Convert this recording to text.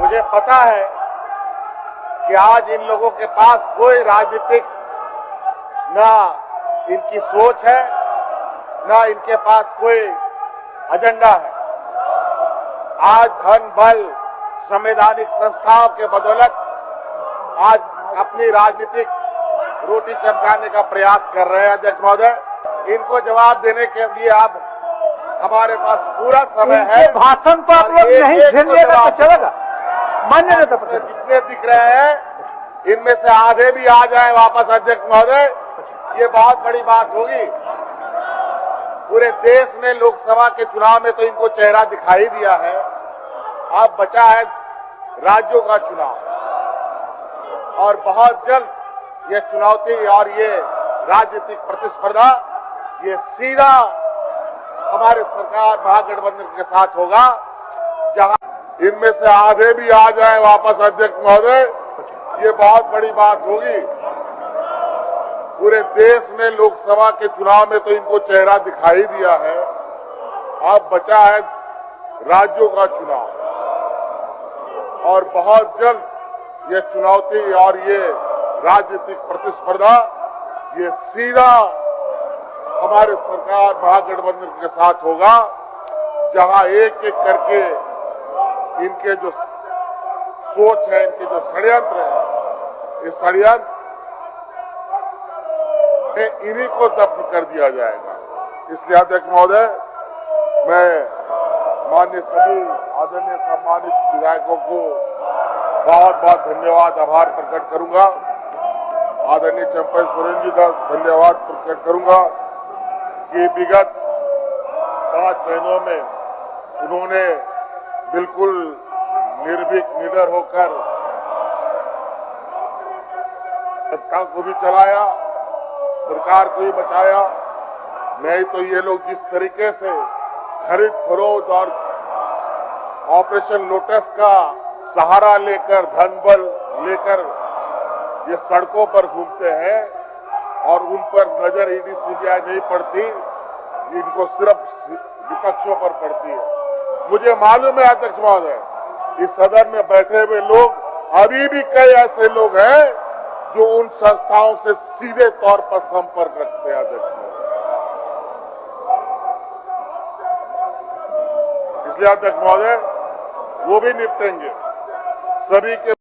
मुझे पता है कि आज इन लोगों के पास कोई राजनीतिक ना इनकी सोच है, ना इनके पास कोई एजेंडा है। आज धन बल संवैधानिक संस्थाओं के बदौलत आज अपनी राजनीतिक रोटी चमकाने का प्रयास कर रहे हैं। अध्यक्ष महोदय, इनको जवाब देने के लिए आप हमारे पास पूरा समय है। भाषण तो आप लोग नहीं झेलिएगा तो चलेगा, मान्य नेता जितने दिख रहे हैं इनमें से आधे भी आ जाए वापस। अध्यक्ष महोदय, ये बहुत बड़ी बात होगी। पूरे देश में लोकसभा के चुनाव में तो इनको चेहरा दिखाई दिया है, अब बचा है राज्यों का चुनाव और बहुत जल्द ये चुनौती और ये राजनीतिक प्रतिस्पर्धा ये सीधा हमारे सरकार महागठबंधन के साथ होगा, जहां इनमें से आधे भी आ जाए वापस। अध्यक्ष महोदय, ये बहुत बड़ी बात होगी। पूरे देश में लोकसभा के चुनाव में तो इनको चेहरा दिखाई दिया है, अब बचा है राज्यों का चुनाव और बहुत जल्द ये चुनौती और ये राजनीतिक प्रतिस्पर्धा ये सीधा हमारे सरकार महागठबंधन के साथ होगा, जहां एक एक करके इनके जो सोच है, इनके जो षड्यंत्र है, इस षड्यंत्र इन्हीं को दफन कर दिया जाएगा। इसलिए अध्यक्ष महोदय, मैं माननीय सभी आदरणीय सम्मानित विधायकों को बहुत बहुत धन्यवाद आभार प्रकट करूंगा। आदरणीय चंपई सोरेन जी का धन्यवाद प्रकट करूंगा कि विगत 5 महीनों में उन्होंने बिल्कुल निर्भीक निडर होकर सत्ता को भी चलाया, सरकार को भी बचाया। नहीं तो ये लोग जिस तरीके से खरीद फरोख्त और ऑपरेशन लोटस का सहारा लेकर, धन बल लेकर ये सड़कों पर घूमते हैं और उन पर नजर ईडी सीबीआई नहीं पड़ती, इनको सिर्फ विपक्षों पर पड़ती है। मुझे मालूम है अध्यक्ष महोदय, इस सदन में बैठे हुए लोग अभी भी कई ऐसे लोग हैं जो उन संस्थाओं से सीधे तौर पर संपर्क रखते हैं। अध्यक्ष महोदय, इसलिए अध्यक्ष महोदय वो भी निपटेंगे सभी के